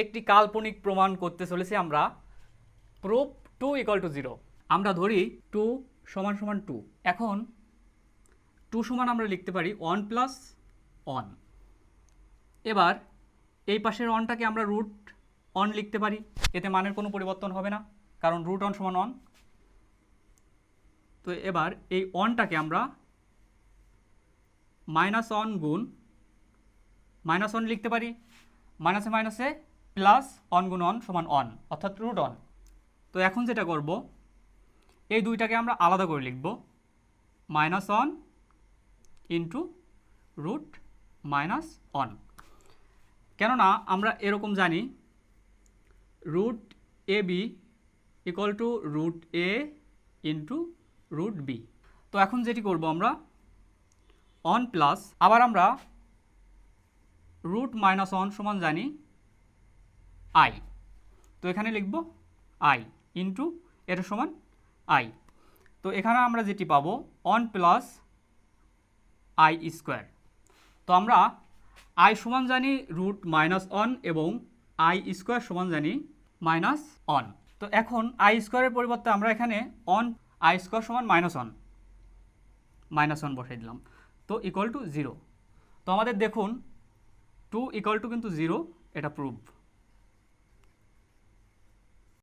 একটি কাল্পনিক প্রমাণ করতে চলেছি আমরা প্রুফ 2 = 0। আমরা ধরি 2 = 2। এখন 2 সমান আমরা লিখতে পারি 1 + 1। এবার এই পাশের 1টাকে আমরা রুট 1 লিখতে পারি, এতে মানের কোনো পরিবর্তন হবে না কারণ রুট 1 = 1। তো এবার এই 1টাকে আমরা -1 গুণ -1 লিখতে পারি, মাইনাসে মাইনাসে +1 গুণ 1 = 1 অর্থাৎ রুট 1। তো এখন যেটা করব, এই দুইটাকে আমরা আলাদা করে লিখব, -1 ইন্টু রুট -1। কেননা আমরা এরকম জানি root AB = root A into root B। তো এখন যেটি করব আমরা 1 প্লাস, আবার আমরা রুট -1 সমান জানি I। তো এখানে লিখব I ইন্টু এটা সমান I। তো এখানে আমরা যেটি পাবো 1 + I²। তো আমরা I সমান জানি রুট -1 এবং I² সমান জানি -1। তো এখন I² এর পরিবর্তে আমরা এখানে I² সমান -1 বসাই দিলাম। তো = 0। তো আমাদের দেখুন 2 = কিন্তু 0, এটা প্রুফ।